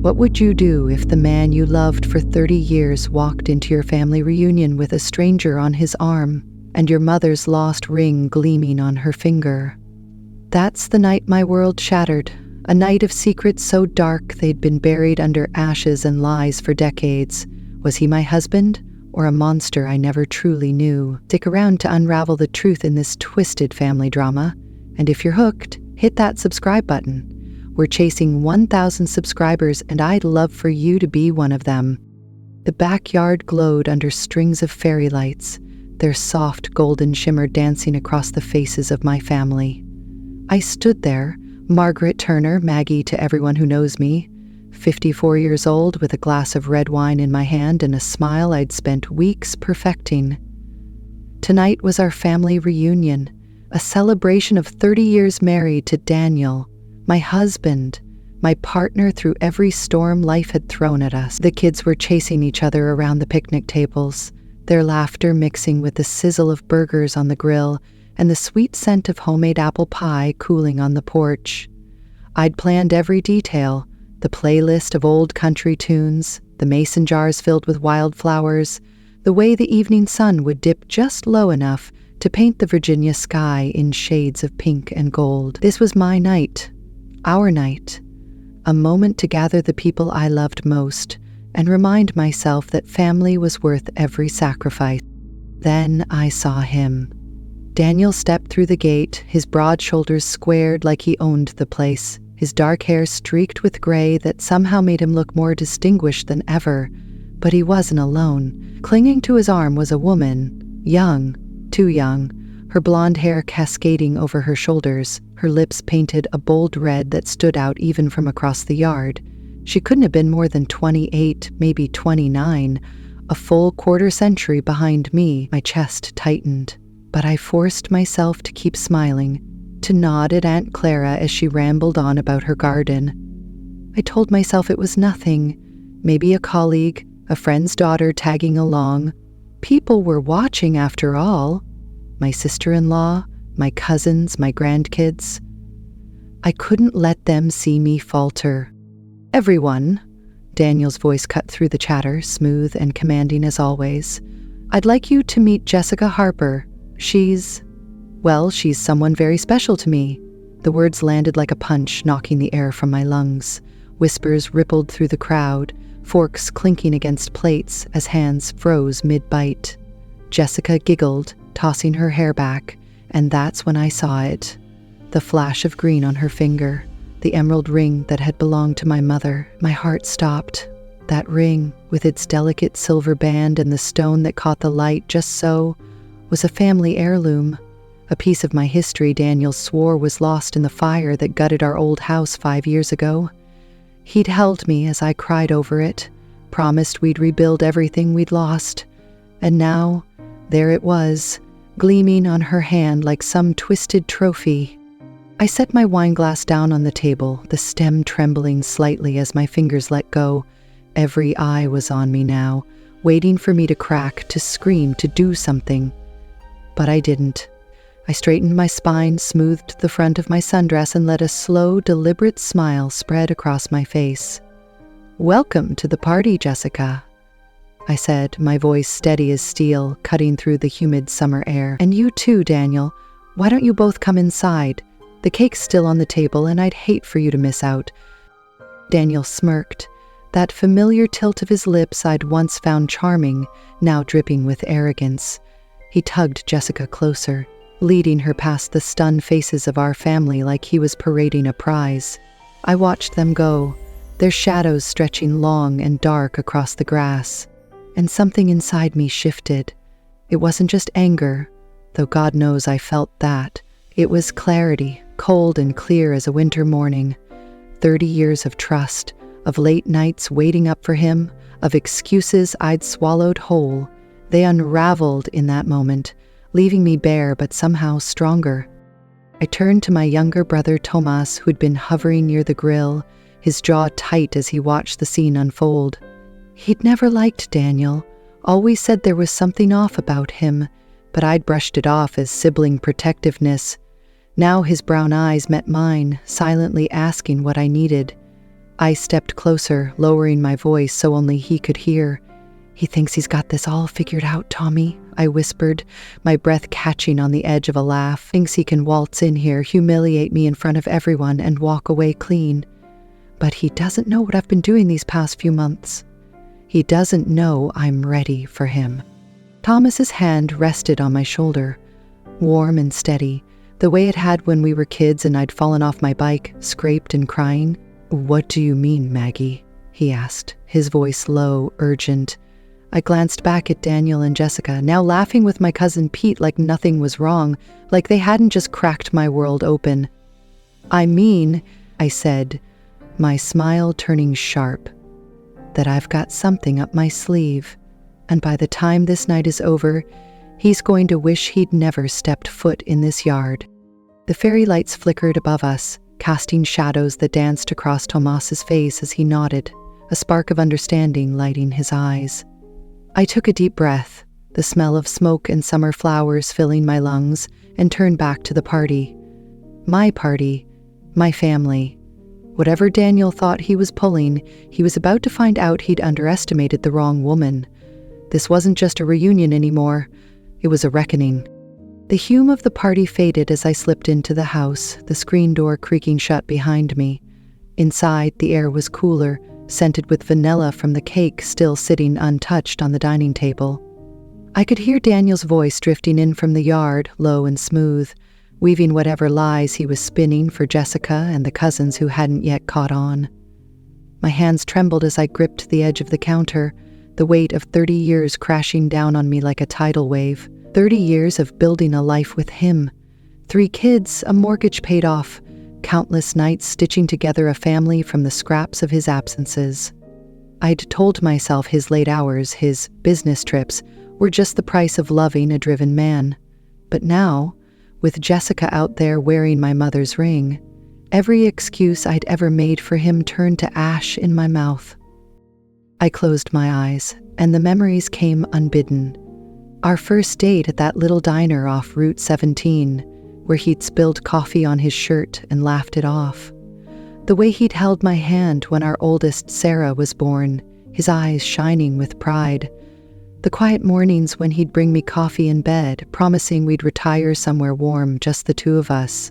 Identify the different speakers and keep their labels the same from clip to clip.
Speaker 1: What would you do if the man you loved for 30 years walked into your family reunion with a stranger on his arm and your mother's lost ring gleaming on her finger? That's the night my world shattered, a night of secrets so dark they'd been buried under ashes and lies for decades. Was he my husband, or a monster I never truly knew? Stick around to unravel the truth in this twisted family drama, and if you're hooked, hit that subscribe button. We're chasing 1,000 subscribers, and I'd love for you to be one of them. The backyard glowed under strings of fairy lights, their soft golden shimmer dancing across the faces of my family. I stood there, Margaret Turner, Maggie to everyone who knows me, 54 years old with a glass of red wine in my hand and a smile I'd spent weeks perfecting. Tonight was our family reunion, a celebration of 30 years married to Daniel, my husband, my partner through every storm life had thrown at us. The kids were chasing each other around the picnic tables, their laughter mixing with the sizzle of burgers on the grill and the sweet scent of homemade apple pie cooling on the porch. I'd planned every detail, the playlist of old country tunes, the mason jars filled with wildflowers, the way the evening sun would dip just low enough to paint the Virginia sky in shades of pink and gold. This was my night. Our night, a moment to gather the people I loved most and remind myself that family was worth every sacrifice. Then I saw him. Daniel stepped through the gate, his broad shoulders squared like he owned the place, his dark hair streaked with gray that somehow made him look more distinguished than ever. But he wasn't alone. Clinging to his arm was a woman, young, too young, her blonde hair cascading over her shoulders, her lips painted a bold red that stood out even from across the yard. She couldn't have been more than 28, maybe 29, a full quarter century behind me. My chest tightened, but I forced myself to keep smiling, to nod at Aunt Clara as she rambled on about her garden. I told myself it was nothing, maybe a colleague, a friend's daughter tagging along. People were watching after all. My sister-in-law, my cousins, my grandkids. I couldn't let them see me falter. Everyone, Daniel's voice cut through the chatter, smooth and commanding as always. I'd like you to meet Jessica Harper. She's someone very special to me. The words landed like a punch, knocking the air from my lungs. Whispers rippled through the crowd, forks clinking against plates as hands froze mid-bite. Jessica giggled, tossing her hair back, and that's when I saw it. The flash of green on her finger, the emerald ring that had belonged to my mother. My heart stopped. That ring, with its delicate silver band and the stone that caught the light just so, was a family heirloom. A piece of my history Daniel swore was lost in the fire that gutted our old house 5 years ago. He'd held me as I cried over it, promised we'd rebuild everything we'd lost. And now, there it was, gleaming on her hand like some twisted trophy. I set my wine glass down on the table, the stem trembling slightly as my fingers let go. Every eye was on me now, waiting for me to crack, to scream, to do something. But I didn't. I straightened my spine, smoothed the front of my sundress, and let a slow, deliberate smile spread across my face. "Welcome to the party, Jessica," I said, my voice steady as steel, cutting through the humid summer air. "And you too, Daniel. Why don't you both come inside? The cake's still on the table, and I'd hate for you to miss out." Daniel smirked, that familiar tilt of his lips I'd once found charming, now dripping with arrogance. He tugged Jessica closer, leading her past the stunned faces of our family like he was parading a prize. I watched them go, their shadows stretching long and dark across the grass. And something inside me shifted. It wasn't just anger, though God knows I felt that. It was clarity, cold and clear as a winter morning. 30 years of trust, of late nights waiting up for him, of excuses I'd swallowed whole. They unraveled in that moment, leaving me bare but somehow stronger. I turned to my younger brother Tomas, who'd been hovering near the grill, his jaw tight as he watched the scene unfold. He'd never liked Daniel, always said there was something off about him, but I'd brushed it off as sibling protectiveness. Now his brown eyes met mine, silently asking what I needed. I stepped closer, lowering my voice so only he could hear. "He thinks he's got this all figured out, Tommy," I whispered, my breath catching on the edge of a laugh. "Thinks he can waltz in here, humiliate me in front of everyone, and walk away clean. But he doesn't know what I've been doing these past few months. He doesn't know I'm ready for him." Thomas's hand rested on my shoulder, warm and steady, the way it had when we were kids and I'd fallen off my bike, scraped and crying. "What do you mean, Maggie?" he asked, his voice low, urgent. I glanced back at Daniel and Jessica, now laughing with my cousin Pete like nothing was wrong, like they hadn't just cracked my world open. "I mean," I said, my smile turning sharp, "that I've got something up my sleeve, and by the time this night is over, he's going to wish he'd never stepped foot in this yard." The fairy lights flickered above us, casting shadows that danced across Tomas's face as he nodded, a spark of understanding lighting his eyes. I took a deep breath, the smell of smoke and summer flowers filling my lungs, and turned back to the party. My party, my family. Whatever Daniel thought he was pulling, he was about to find out he'd underestimated the wrong woman. This wasn't just a reunion anymore, it was a reckoning. The hum of the party faded as I slipped into the house, the screen door creaking shut behind me. Inside, the air was cooler, scented with vanilla from the cake still sitting untouched on the dining table. I could hear Daniel's voice drifting in from the yard, low and smooth, weaving whatever lies he was spinning for Jessica and the cousins who hadn't yet caught on. My hands trembled as I gripped the edge of the counter, the weight of 30 years crashing down on me like a tidal wave. 30 years of building a life with him. 3 kids, a mortgage paid off, countless nights stitching together a family from the scraps of his absences. I'd told myself his late hours, his business trips, were just the price of loving a driven man. But now, with Jessica out there wearing my mother's ring, every excuse I'd ever made for him turned to ash in my mouth. I closed my eyes, and the memories came unbidden. Our first date at that little diner off Route 17, where he'd spilled coffee on his shirt and laughed it off. The way he'd held my hand when our oldest Sarah was born, his eyes shining with pride. The quiet mornings when he'd bring me coffee in bed, promising we'd retire somewhere warm, just the two of us.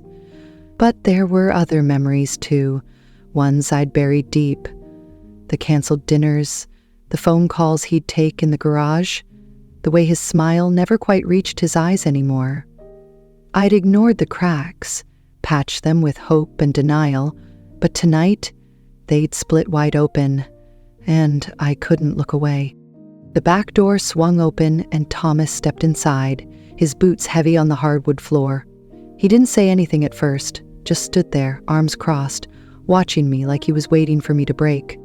Speaker 1: But there were other memories too, ones I'd buried deep. The canceled dinners, the phone calls he'd take in the garage, the way his smile never quite reached his eyes anymore. I'd ignored the cracks, patched them with hope and denial, but tonight, they'd split wide open, and I couldn't look away. The back door swung open and Thomas stepped inside, his boots heavy on the hardwood floor. He didn't say anything at first, just stood there, arms crossed, watching me like he was waiting for me to break.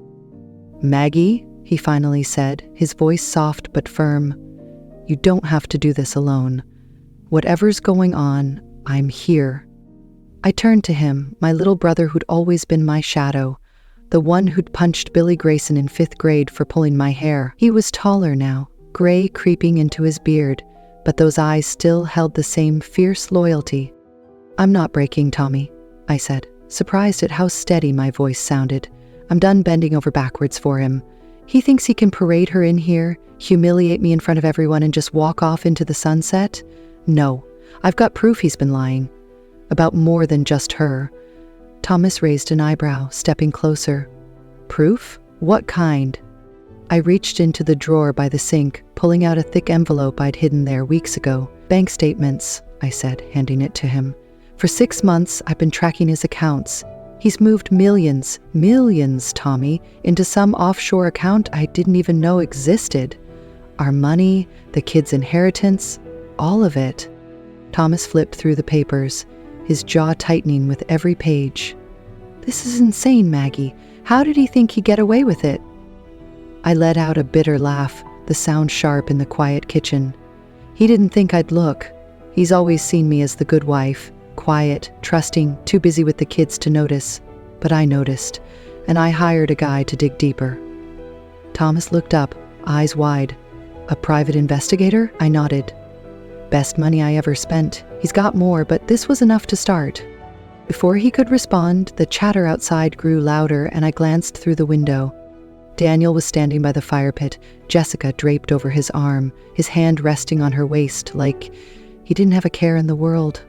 Speaker 1: "Maggie," he finally said, his voice soft but firm, "you don't have to do this alone. Whatever's going on, I'm here." I turned to him, my little brother who'd always been my shadow, the one who'd punched Billy Grayson in 5th grade for pulling my hair. He was taller now, gray creeping into his beard, but those eyes still held the same fierce loyalty. "I'm not breaking, Tommy," I said, surprised at how steady my voice sounded. "I'm done bending over backwards for him. He thinks he can parade her in here, humiliate me in front of everyone, and just walk off into the sunset? No, I've got proof he's been lying. About more than just her." Thomas raised an eyebrow, stepping closer. "Proof? What kind?" I reached into the drawer by the sink, pulling out a thick envelope I'd hidden there weeks ago. "Bank statements," I said, handing it to him. "For 6 months, I've been tracking his accounts. He's moved millions, Tommy, into some offshore account I didn't even know existed. Our money, the kids' inheritance, all of it." Thomas flipped through the papers, his jaw tightening with every page. "This is insane, Maggie. How did he think he'd get away with it?" I let out a bitter laugh, the sound sharp in the quiet kitchen. "He didn't think I'd look. He's always seen me as the good wife, quiet, trusting, too busy with the kids to notice. But I noticed, and I hired a guy to dig deeper." Thomas looked up, eyes wide. "A private investigator?" I nodded. "Best money I ever spent. He's got more, but this was enough to start." Before he could respond, the chatter outside grew louder and I glanced through the window. Daniel was standing by the fire pit, Jessica draped over his arm, his hand resting on her waist like he didn't have a care in the world.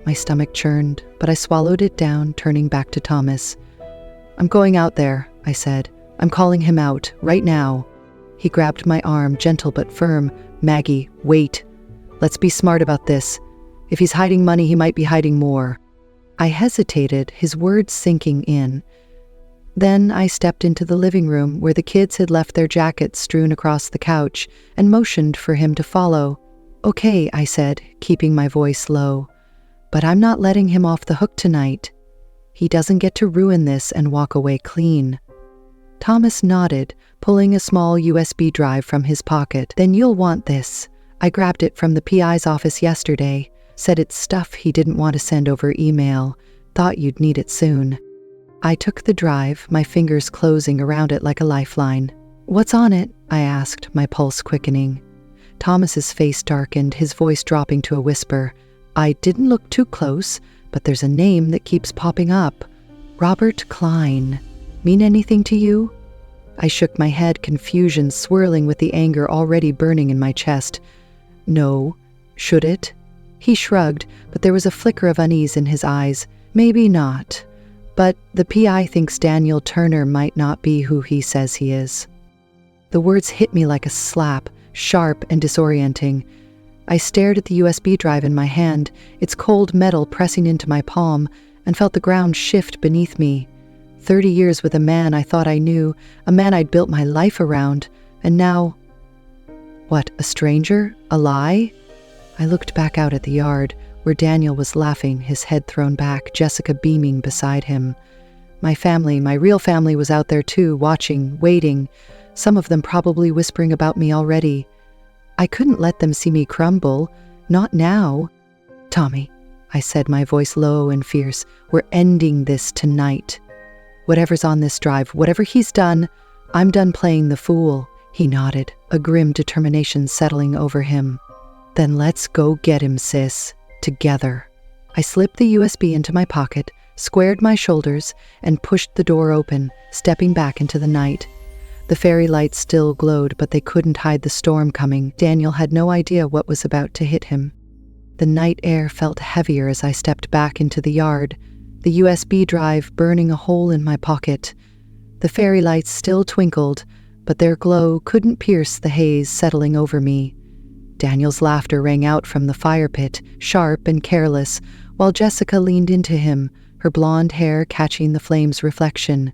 Speaker 1: My stomach churned, but I swallowed it down, turning back to Thomas. "I'm going out there," I said. "I'm calling him out, right now." He grabbed my arm, gentle but firm. "Maggie, wait. Let's be smart about this. If he's hiding money, he might be hiding more." I hesitated, his words sinking in. Then I stepped into the living room where the kids had left their jackets strewn across the couch and motioned for him to follow. "Okay," I said, keeping my voice low. "But I'm not letting him off the hook tonight. He doesn't get to ruin this and walk away clean." Thomas nodded, pulling a small USB drive from his pocket. "Then you'll want this. I grabbed it from the PI's office yesterday. Said it's stuff he didn't want to send over email. Thought you'd need it soon." I took the drive, my fingers closing around it like a lifeline. "What's on it?" I asked, my pulse quickening. Thomas's face darkened, his voice dropping to a whisper. "I didn't look too close, but there's a name that keeps popping up. Robert Klein. Mean anything to you?" I shook my head, confusion swirling with the anger already burning in my chest. "No. Should it?" He shrugged, but there was a flicker of unease in his eyes. "Maybe not. But the PI thinks Daniel Turner might not be who he says he is." The words hit me like a slap, sharp and disorienting. I stared at the USB drive in my hand, its cold metal pressing into my palm, and felt the ground shift beneath me. 30 years with a man I thought I knew, a man I'd built my life around, and now... What, a stranger? A lie? I looked back out at the yard, where Daniel was laughing, his head thrown back, Jessica beaming beside him. My family, my real family, was out there too, watching, waiting, some of them probably whispering about me already. I couldn't let them see me crumble. Not now. "Tommy," I said, my voice low and fierce, "we're ending this tonight. Whatever's on this drive, whatever he's done, I'm done playing the fool." He nodded, a grim determination settling over him. "Then let's go get him, sis. Together." I slipped the USB into my pocket, squared my shoulders, and pushed the door open, stepping back into the night. The fairy lights still glowed, but they couldn't hide the storm coming. Daniel had no idea what was about to hit him. The night air felt heavier as I stepped back into the yard, the USB drive burning a hole in my pocket. The fairy lights still twinkled, but their glow couldn't pierce the haze settling over me. Daniel's laughter rang out from the fire pit, sharp and careless, while Jessica leaned into him, her blonde hair catching the flame's reflection.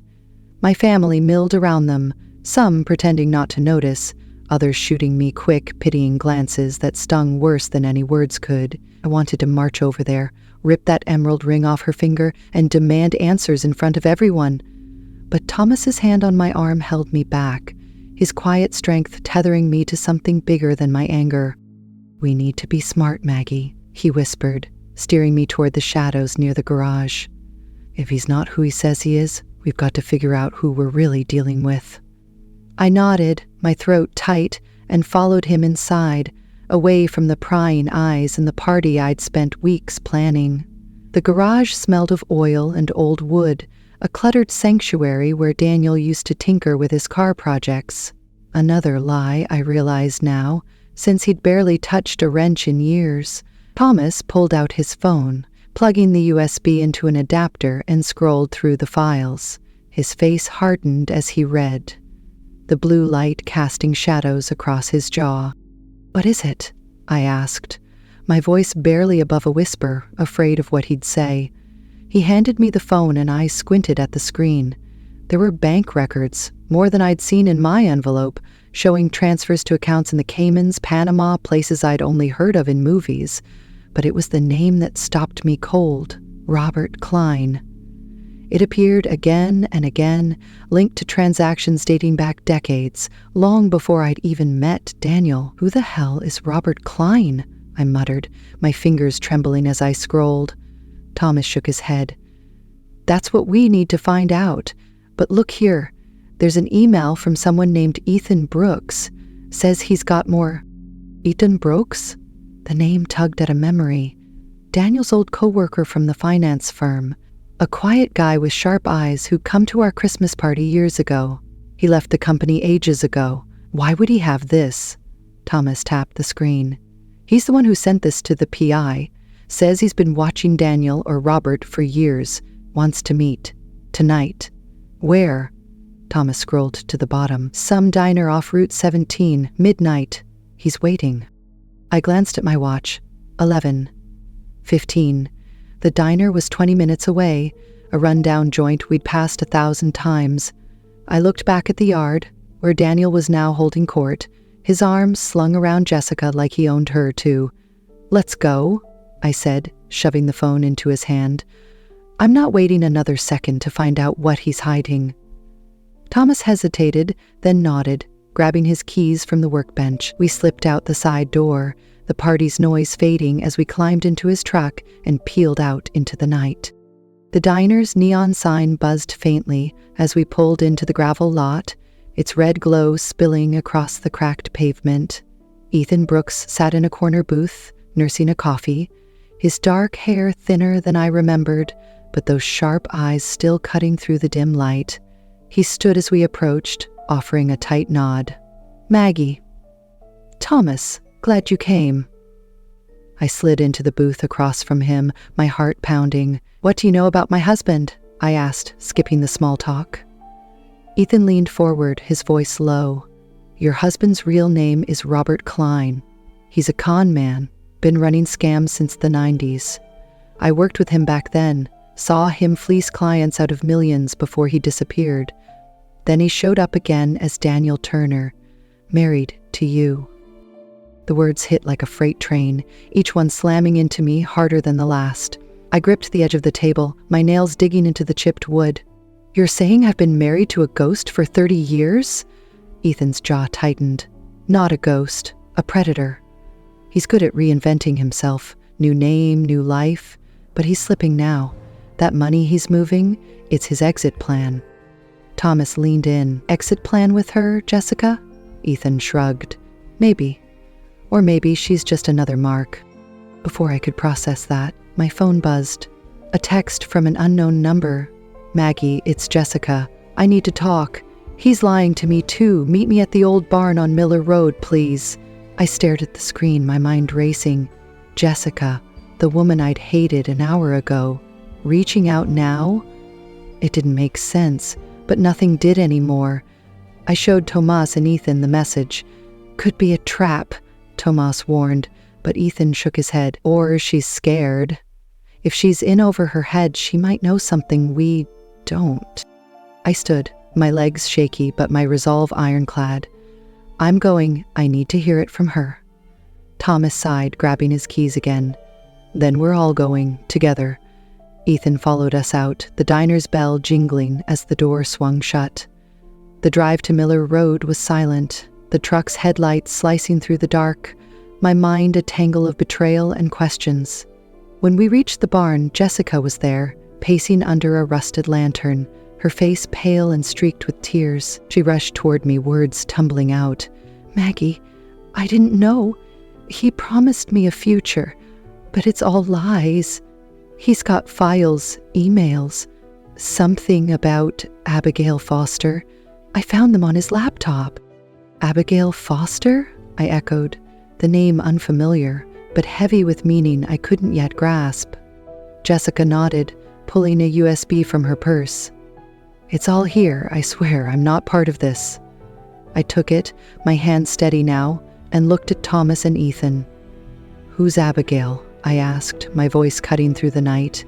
Speaker 1: My family milled around them, some pretending not to notice, others shooting me quick, pitying glances that stung worse than any words could. I wanted to march over there, rip that emerald ring off her finger, and demand answers in front of everyone. But Thomas's hand on my arm held me back, his quiet strength tethering me to something bigger than my anger. "We need to be smart, Maggie," he whispered, steering me toward the shadows near the garage. "If he's not who he says he is, we've got to figure out who we're really dealing with." I nodded, my throat tight, and followed him inside, away from the prying eyes and the party I'd spent weeks planning. The garage smelled of oil and old wood, a cluttered sanctuary where Daniel used to tinker with his car projects. Another lie, I realized now, since he'd barely touched a wrench in years. Thomas pulled out his phone, plugging the USB into an adapter, and scrolled through the files. His face hardened as he read, the blue light casting shadows across his jaw. "What is it?" I asked, my voice barely above a whisper, afraid of what he'd say. He handed me the phone and I squinted at the screen. There were bank records, more than I'd seen in my envelope, showing transfers to accounts in the Caymans, Panama, places I'd only heard of in movies. But it was the name that stopped me cold, Robert Klein. It appeared again and again, linked to transactions dating back decades, long before I'd even met Daniel. "Who the hell is Robert Klein?" I muttered, my fingers trembling as I scrolled. Thomas shook his head. "That's what we need to find out. But look here, there's an email from someone named Ethan Brooks. Says he's got more." "Ethan Brooks?" The name tugged at a memory. Daniel's old co-worker from the finance firm. A quiet guy with sharp eyes who'd come to our Christmas party years ago. He left the company ages ago. Why would he have this? Thomas tapped the screen. He's the one who sent this to the PI. Says he's been watching Daniel or Robert for years. Wants to meet. Tonight. Where? Thomas scrolled to the bottom. Some diner off Route 17, midnight. He's waiting. I glanced at my watch. 11:15. The diner was 20 minutes away, a rundown joint we'd passed 1,000 times. I looked back at the yard, where Daniel was now holding court, his arms slung around Jessica like he owned her too. "Let's go," I said, shoving the phone into his hand. I'm not waiting another second to find out what he's hiding. Thomas hesitated, then nodded, grabbing his keys from the workbench. We slipped out the side door, the party's noise fading as we climbed into his truck and peeled out into the night. The diner's neon sign buzzed faintly as we pulled into the gravel lot, its red glow spilling across the cracked pavement. Ethan Brooks sat in a corner booth, nursing a coffee, his dark hair thinner than I remembered, but those sharp eyes still cutting through the dim light. He stood as we approached, offering a tight nod. "Maggie." "Thomas, glad you came." I slid into the booth across from him, my heart pounding. "What do you know about my husband?" I asked, skipping the small talk. Ethan leaned forward, his voice low. "Your husband's real name is Robert Klein. He's a con man, been running scams since the 90s. I worked with him back then, saw him fleece clients out of millions before he disappeared. Then he showed up again as Daniel Turner, married to you." The words hit like a freight train, each one slamming into me harder than the last. I gripped the edge of the table, my nails digging into the chipped wood. "You're saying I've been married to a ghost for 30 years? Ethan's jaw tightened. "Not a ghost, a predator. He's good at reinventing himself, new name, new life, but he's slipping now. That money he's moving, it's his exit plan." Thomas leaned in. "Exit plan with her, Jessica?" Ethan shrugged. "Maybe. Or maybe she's just another mark." Before I could process that, my phone buzzed. A text from an unknown number. "Maggie, it's Jessica. I need to talk. He's lying to me too. Meet me at the old barn on Miller Road, please." I stared at the screen, my mind racing. Jessica, the woman I'd hated an hour ago, reaching out now? It didn't make sense, but nothing did anymore. I showed Tomas and Ethan the message. "Could be a trap," Tomas warned, but Ethan shook his head. "Or she's scared. If she's in over her head, she might know something we don't." I stood, my legs shaky but my resolve ironclad. "I'm going. I need to hear it from her." Thomas sighed, grabbing his keys again. "Then we're all going, together." Ethan followed us out, the diner's bell jingling as the door swung shut. The drive to Miller Road was silent, the truck's headlights slicing through the dark, my mind a tangle of betrayal and questions. When we reached the barn, Jessica was there, pacing under a rusted lantern, her face pale and streaked with tears. She rushed toward me, words tumbling out. "Maggie, I didn't know. He promised me a future, but it's all lies. He's got files, emails, something about Abigail Foster. I found them on his laptop." "Abigail Foster?" I echoed, the name unfamiliar, but heavy with meaning I couldn't yet grasp. Jessica nodded, pulling a USB from her purse. "It's all here, I swear, I'm not part of this." I took it, my hand steady now, and looked at Thomas and Ethan. "Who's Abigail?" I asked, my voice cutting through the night.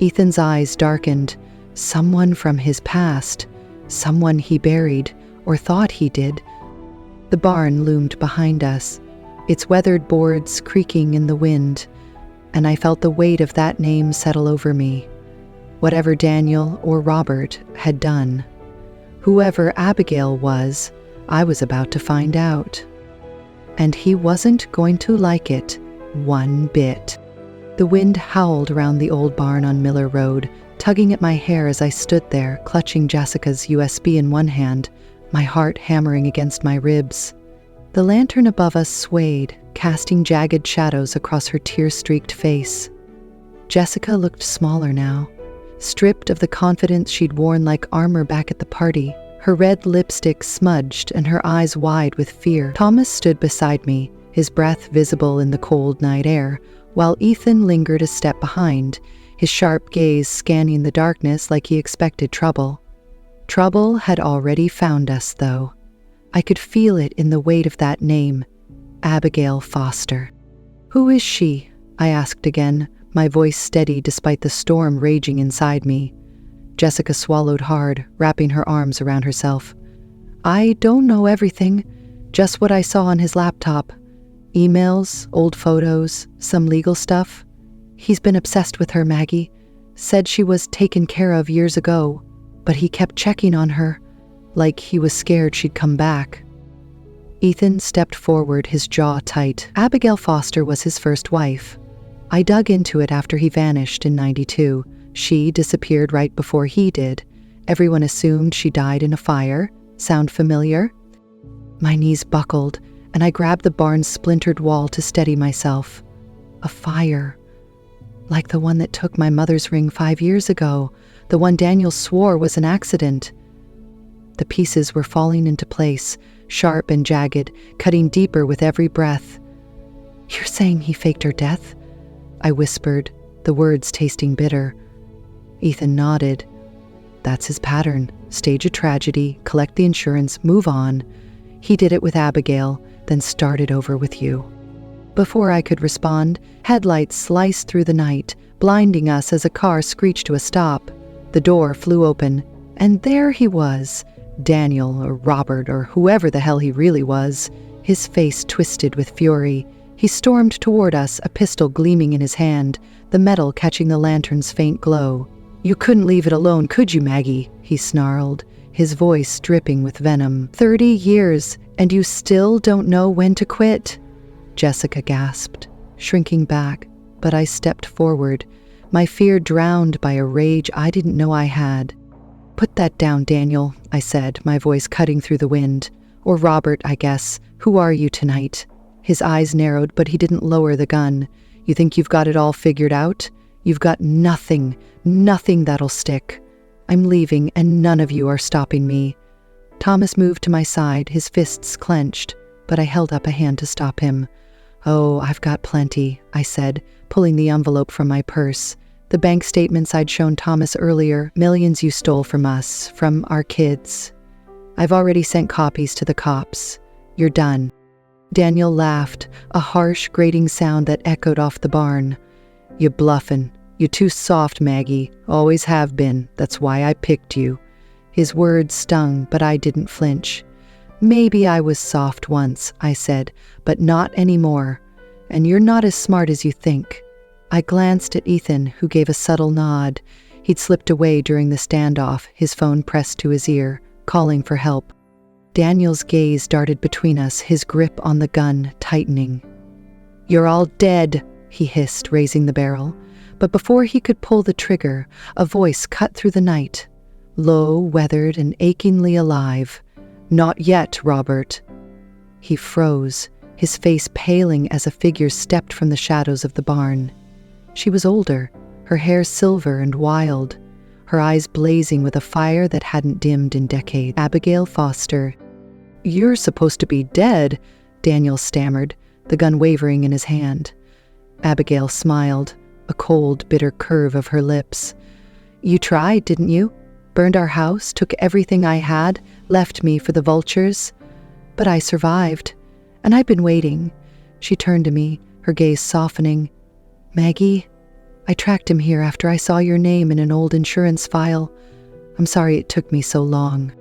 Speaker 1: Ethan's eyes darkened. Someone from his past, someone he buried, or thought he did. The barn loomed behind us, its weathered boards creaking in the wind, and I felt the weight of that name settle over me. Whatever Daniel or Robert had done, whoever Abigail was, I was about to find out. And he wasn't going to like it one bit. The wind howled around the old barn on Miller Road, tugging at my hair as I stood there, clutching Jessica's USB in one hand, my heart hammering against my ribs. The lantern above us swayed, casting jagged shadows across her tear-streaked face. Jessica looked smaller now, stripped of the confidence she'd worn like armor back at the party, her red lipstick smudged and her eyes wide with fear. Thomas stood beside me, his breath visible in the cold night air, while Ethan lingered a step behind, his sharp gaze scanning the darkness like he expected trouble. Trouble had already found us, though. I could feel it in the weight of that name, Abigail Foster. "Who is she?" I asked again, my voice steady despite the storm raging inside me. Jessica swallowed hard, wrapping her arms around herself. "I don't know everything, just what I saw on his laptop. Emails, old photos, some legal stuff. He's been obsessed with her, Maggie. Said she was taken care of years ago, but he kept checking on her, like he was scared she'd come back." Ethan stepped forward, his jaw tight. Abigail Foster was his first wife. I dug into it after he vanished in '92. She disappeared right before he did. Everyone assumed she died in a fire. Sound familiar? My knees buckled, and I grabbed the barn's splintered wall to steady myself. A fire. Like the one that took my mother's ring 5 years ago, the one Daniel swore was an accident. The pieces were falling into place, sharp and jagged, cutting deeper with every breath. "You're saying he faked her death?" I whispered, the words tasting bitter. Ethan nodded. "That's his pattern. Stage a tragedy, collect the insurance, move on. He did it with Abigail, then started over with you." Before I could respond, headlights sliced through the night, blinding us as a car screeched to a stop. The door flew open, and there he was, Daniel or Robert or whoever the hell he really was, his face twisted with fury. He stormed toward us, a pistol gleaming in his hand, the metal catching the lantern's faint glow. "You couldn't leave it alone, could you, Maggie?" he snarled, his voice dripping with venom. 30 years, and you still don't know when to quit?" Jessica gasped, shrinking back, but I stepped forward, my fear drowned by a rage I didn't know I had. "Put that down, Daniel," I said, my voice cutting through the wind. "Or Robert, I guess. Who are you tonight?" His eyes narrowed, but he didn't lower the gun. "You think you've got it all figured out? You've got nothing that'll stick. I'm leaving, and none of you are stopping me." Thomas moved to my side, his fists clenched, but I held up a hand to stop him. "Oh, I've got plenty," I said, pulling the envelope from my purse. The bank statements I'd shown Thomas earlier, millions you stole from us, from our kids. "I've already sent copies to the cops. You're done." Daniel laughed, a harsh, grating sound that echoed off the barn. "You bluffin'. You too soft, Maggie. Always have been. That's why I picked you." His words stung, but I didn't flinch. "Maybe I was soft once," I said, "but not anymore. And you're not as smart as you think." I glanced at Ethan, who gave a subtle nod. He'd slipped away during the standoff, his phone pressed to his ear, calling for help. Daniel's gaze darted between us, his grip on the gun tightening. "You're all dead," he hissed, raising the barrel. But before he could pull the trigger, a voice cut through the night, low, weathered, and achingly alive. "Not yet, Robert." He froze, his face paling as a figure stepped from the shadows of the barn. She was older, her hair silver and wild, her eyes blazing with a fire that hadn't dimmed in decades. Abigail Foster. "You're supposed to be dead," Daniel stammered, the gun wavering in his hand. Abigail smiled, a cold, bitter curve of her lips. "You tried, didn't you? Burned our house, took everything I had, left me for the vultures. But I survived, and I've been waiting." She turned to me, her gaze softening. "Maggie, I tracked him here after I saw your name in an old insurance file. I'm sorry it took me so long."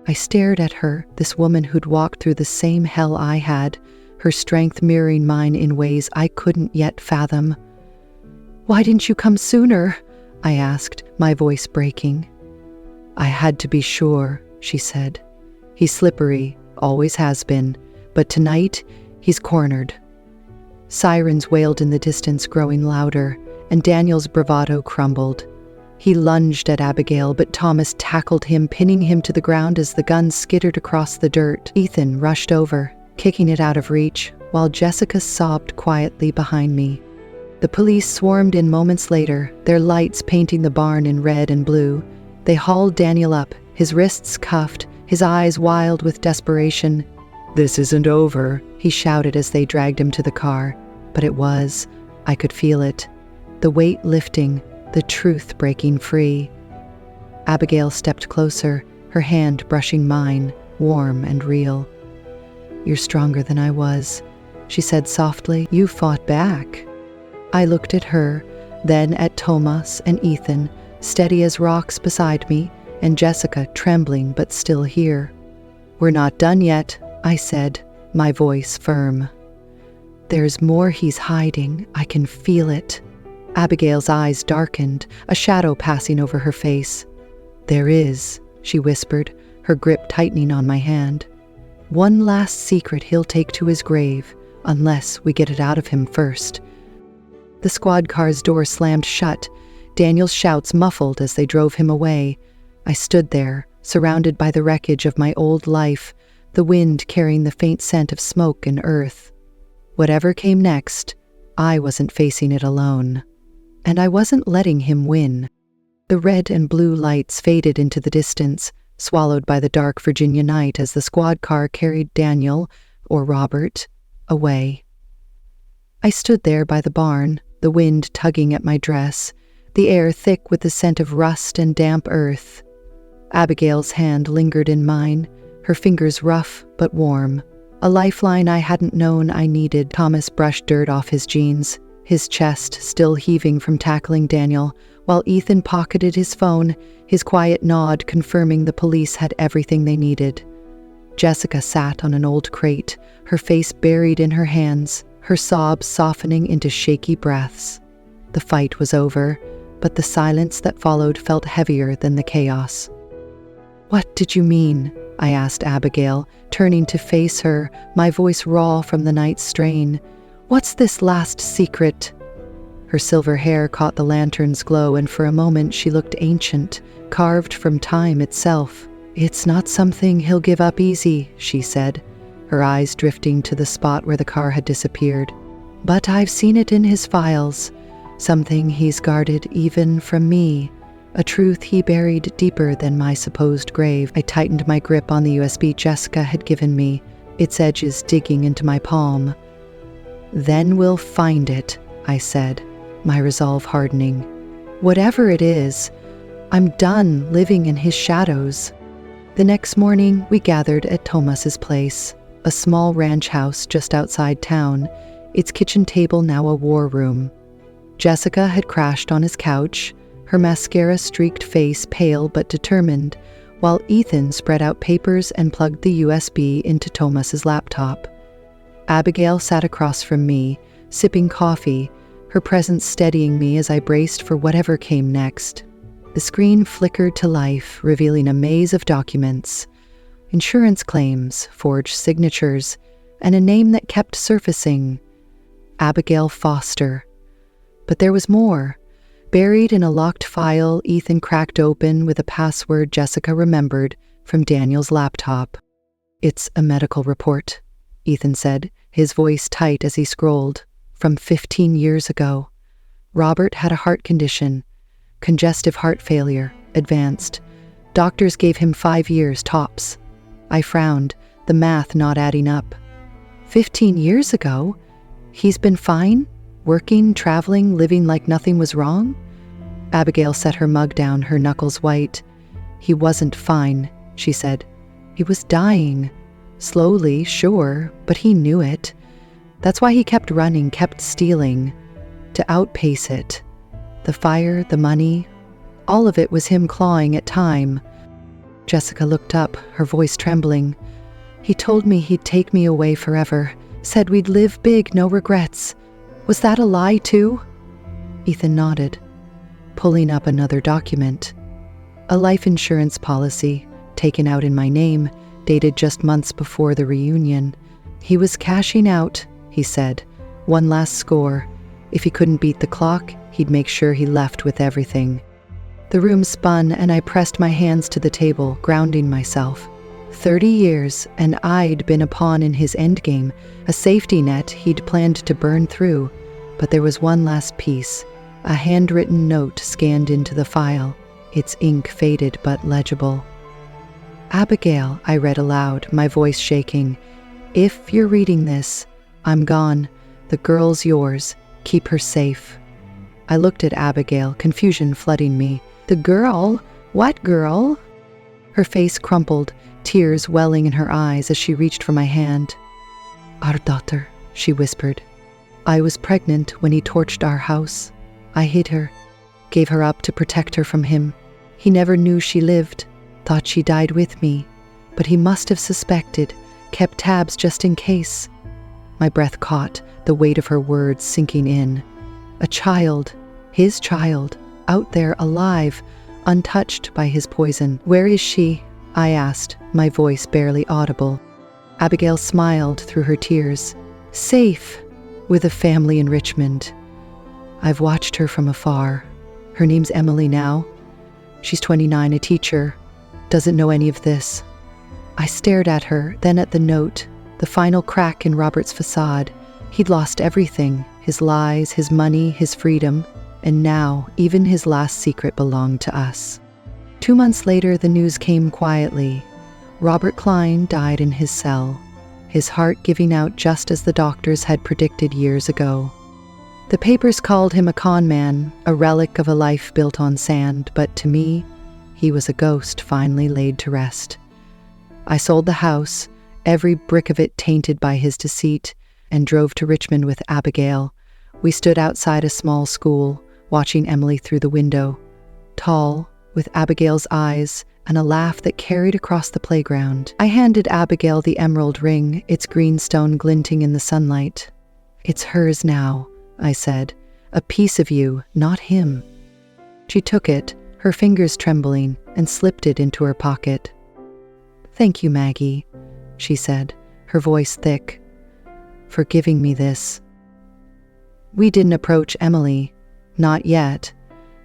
Speaker 1: I stared at her, this woman who'd walked through the same hell I had, her strength mirroring mine in ways I couldn't yet fathom. "Why didn't you come sooner?" I asked, my voice breaking. "I had to be sure," she said. "He's slippery, always has been, but tonight he's cornered." Sirens wailed in the distance, growing louder, and Daniel's bravado crumbled. He lunged at Abigail, but Thomas tackled him, pinning him to the ground as the gun skittered across the dirt. Ethan rushed over, kicking it out of reach, while Jessica sobbed quietly behind me. The police swarmed in moments later, their lights painting the barn in red and blue. They hauled Daniel up, his wrists cuffed, his eyes wild with desperation. "This isn't over," he shouted as they dragged him to the car. But it was. I could feel it. The weight lifting, the truth breaking free. Abigail stepped closer, her hand brushing mine, warm and real. "You're stronger than I was," she said softly. "You fought back." I looked at her, then at Thomas and Ethan, steady as rocks beside me, and Jessica trembling but still here. "We're not done yet," I said, my voice firm. "There's more he's hiding. I can feel it." Abigail's eyes darkened, a shadow passing over her face. "There is," she whispered, her grip tightening on my hand. "One last secret he'll take to his grave, unless we get it out of him first." The squad car's door slammed shut, Daniel's shouts muffled as they drove him away. I stood there, surrounded by the wreckage of my old life, the wind carrying the faint scent of smoke and earth. Whatever came next, I wasn't facing it alone. And I wasn't letting him win. The red and blue lights faded into the distance, swallowed by the dark Virginia night as the squad car carried Daniel, or Robert, away. I stood there by the barn, the wind tugging at my dress, the air thick with the scent of rust and damp earth. Abigail's hand lingered in mine, her fingers rough but warm. A lifeline I hadn't known I needed. Thomas brushed dirt off his jeans, his chest still heaving from tackling Daniel, while Ethan pocketed his phone, his quiet nod confirming the police had everything they needed. Jessica sat on an old crate, her face buried in her hands, her sobs softening into shaky breaths. The fight was over, but the silence that followed felt heavier than the chaos. "What did you mean?" I asked Abigail, turning to face her, my voice raw from the night's strain. "What's this last secret?" Her silver hair caught the lantern's glow, and for a moment she looked ancient, carved from time itself. "It's not something he'll give up easy," she said, her eyes drifting to the spot where the car had disappeared. "But I've seen it in his files, something he's guarded even from me, a truth he buried deeper than my supposed grave." I tightened my grip on the USB Jessica had given me, its edges digging into my palm. "Then we'll find it," I said, my resolve hardening. "Whatever it is, I'm done living in his shadows." The next morning, we gathered at Thomas's place, a small ranch house just outside town, its kitchen table now a war room. Jessica had crashed on his couch, her mascara-streaked face pale but determined, while Ethan spread out papers and plugged the USB into Thomas's laptop. Abigail sat across from me, sipping coffee, her presence steadying me as I braced for whatever came next. The screen flickered to life, revealing a maze of documents. Insurance claims, forged signatures, and a name that kept surfacing. Abigail Foster. But there was more. Buried in a locked file Ethan cracked open with a password Jessica remembered from Daniel's laptop. "It's a medical report," Ethan said, his voice tight as he scrolled. "From 15 years ago. Robert had a heart condition. Congestive heart failure, advanced. Doctors gave him 5 years tops." I frowned, the math not adding up. 15 years ago? He's been fine? Working, traveling, living like nothing was wrong? Abigail set her mug down, her knuckles white. "He wasn't fine," she said. "He was dying. Slowly, sure, but he knew it. That's why he kept running, kept stealing. To outpace it. The fire, the money, all of it was him clawing at time." Jessica looked up, her voice trembling. "He told me he'd take me away forever, said we'd live big, no regrets. Was that a lie too?" Ethan nodded, pulling up another document. A life insurance policy, taken out in my name, dated just months before the reunion. He was cashing out, he said. One last score. If he couldn't beat the clock, he'd make sure he left with everything. The room spun and I pressed my hands to the table, grounding myself. 30 years, and I'd been a pawn in his endgame, a safety net he'd planned to burn through. But there was one last piece, a handwritten note scanned into the file, its ink faded but legible. "Abigail," I read aloud, my voice shaking. "If you're reading this, I'm gone. The girl's yours. Keep her safe." I looked at Abigail, confusion flooding me. "The girl? What girl?" Her face crumpled, tears welling in her eyes as she reached for my hand. "Our daughter," she whispered. "I was pregnant when he torched our house. I hid her, gave her up to protect her from him. He never knew she lived, thought she died with me, but he must have suspected, kept tabs just in case." My breath caught, the weight of her words sinking in. A child, his child, out there alive, untouched by his poison. "Where is she?" I asked, my voice barely audible. Abigail smiled through her tears. "Safe, with a family in Richmond. I've watched her from afar. Her name's Emily now. She's 29, a teacher. Doesn't know any of this." I stared at her, then at the note, the final crack in Robert's facade. He'd lost everything, his lies, his money, his freedom, and now even his last secret belonged to us. 2 months later, the news came quietly. Robert Klein died in his cell, his heart giving out just as the doctors had predicted years ago. The papers called him a con man, a relic of a life built on sand, but to me, he was a ghost finally laid to rest. I sold the house, every brick of it tainted by his deceit, and drove to Richmond with Abigail. We stood outside a small school, watching Emily through the window, tall, with Abigail's eyes and a laugh that carried across the playground. I handed Abigail the emerald ring, its green stone glinting in the sunlight. "It's hers now," I said. "A piece of you, not him." She took it, her fingers trembling, and slipped it into her pocket. "Thank you, Maggie," she said, her voice thick, "for giving me this." We didn't approach Emily. Not yet.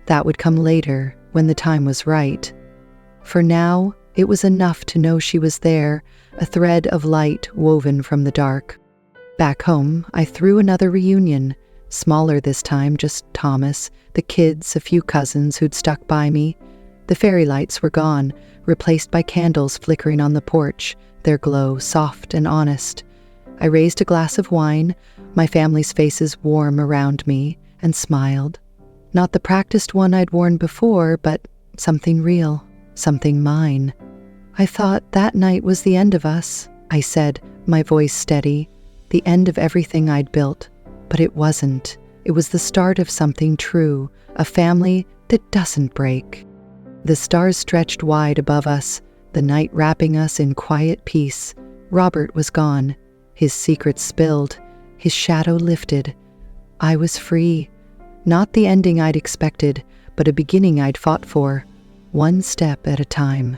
Speaker 1: That would come later, when the time was right. For now, it was enough to know she was there, a thread of light woven from the dark. Back home, I threw another reunion, smaller this time, just Thomas, the kids, a few cousins who'd stuck by me. The fairy lights were gone, replaced by candles flickering on the porch, their glow soft and honest. I raised a glass of wine, my family's faces warm around me, and smiled. Not the practiced one I'd worn before, but something real, something mine. "I thought that night was the end of us," I said, my voice steady, "the end of everything I'd built. But it wasn't. It was the start of something true, a family that doesn't break." The stars stretched wide above us, the night wrapping us in quiet peace. Robert was gone, his secrets spilled, his shadow lifted. I was free. Not the ending I'd expected, but a beginning I'd fought for, one step at a time.